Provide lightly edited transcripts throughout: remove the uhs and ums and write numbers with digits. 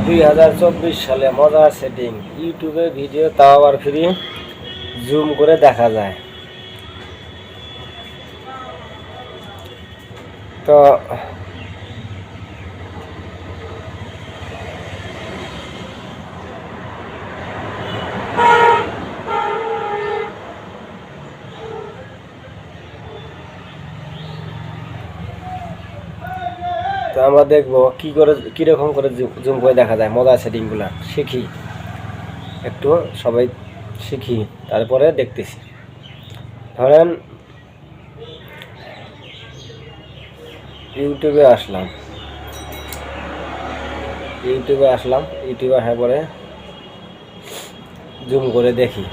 2024 সালে মজার সেটিং, ইউটিউবে ভিডিও তাও আবার ফ্রি, জুম করে দেখা যায়। তো আমরা দেখবো কিরকম করে জুম করে দেখা যায়। মজার সেটিংগুলো শিখি, একটু সবাই শিখি, তারপরে দেখতেছি। ধরেন ইউটিউবে আসলাম, ইউটিউবে আসার পরে জুম করে দেখি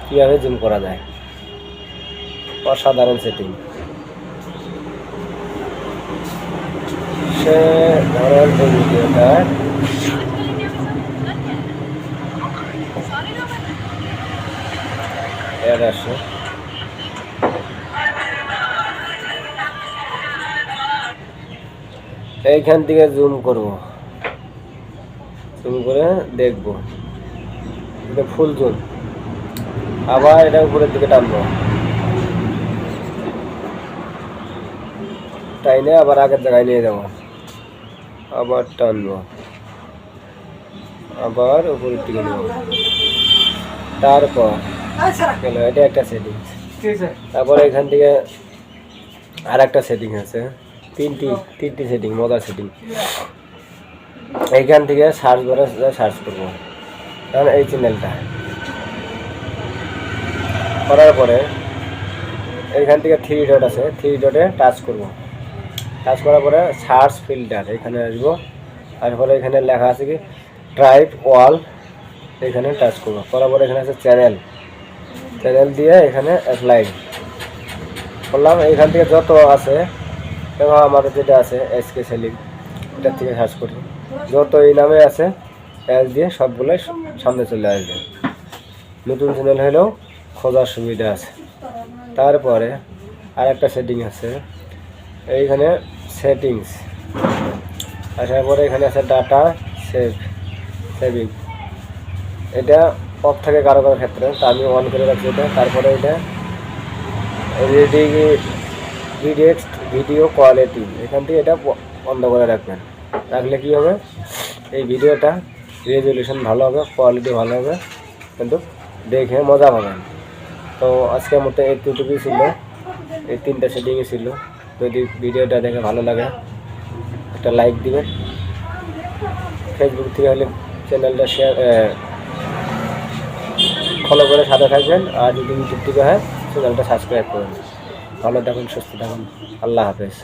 কীভাবে জুম করা যায়। অসাধারণ সেটিং। সে ধরেন এই ভিডিওটা এর আসে, এইখান থেকে জুম করব, জুম করে দেখব, এটা ফুল জুম। আবার এটা উপরের দিকে টানবো, টাইনে আবার আগের জায়গায় নিয়ে যাবো, আবার টানবো, আবার উপরের দিকে নেব। তারপর এটা একটা সেটিং। তারপর এখান থেকে আর একটা সেটিং আছে, তিনটি সেটিং, মজার সেটিং। এইখান থেকে সার্চ করে সার্চ করবো, কারণ এই চ্যানেলটা করার পরে এইখান থেকে 3 ডট আছে, 3 ডটে টাচ করব। টাচ করার পরে সার্চ ফিল্টার এখানে আসবো। তারপরে এখানে লেখা আছে কি ট্রাইব ওয়াল, এখানে টাচ করবো। করার পরে এখানে আছে চ্যানেল দিয়ে এখানে অ্যাপ্লাই করলাম। এইখান থেকে যত আছে, এবং আমাদের যেটা আছে এসকে সেলিং, এটার থেকে সার্চ করি, যত এই নামে আছে অ্যাজ দিয়ে সবগুলোই সামনে চলে আসবে। নতুন চ্যানেল হলেও খোঁজার সুবিধা আছে। তারপরে আর একটা সেটিং আছে, এইখানে সেটিংস আসার পরে এখানে আছে ডাটা সেভিং। এটা অফ থাকে কারো ক্ষেত্রে, তা আমি অন করে রাখছি এটা। তারপরে এটা ভিডিও কোয়ালিটি, এখান থেকে এটা বন্ধ করে রাখবেন। রাখলে কী হবে, এই ভিডিওটা রেজলিউশন ভালো হবে, কোয়ালিটি ভালো হবে, কিন্তু দেখে মজা পাবেন। তো আজকের মতো এইটুকুই ছিল, এই 3টা সেটিংই ছিল। যদি ভিডিওটা দেখে ভালো লাগে একটা লাইক দিবেন, ফেসবুক থেকে হলে চ্যানেলটা ফলো করে সাথে থাকবেন, আর যদি ইউটিউব থেকে হয় চ্যানেলটা সাবস্ক্রাইব করবেন। ভালো থাকুন, সুস্থ থাকুন, আল্লাহ হাফেজ।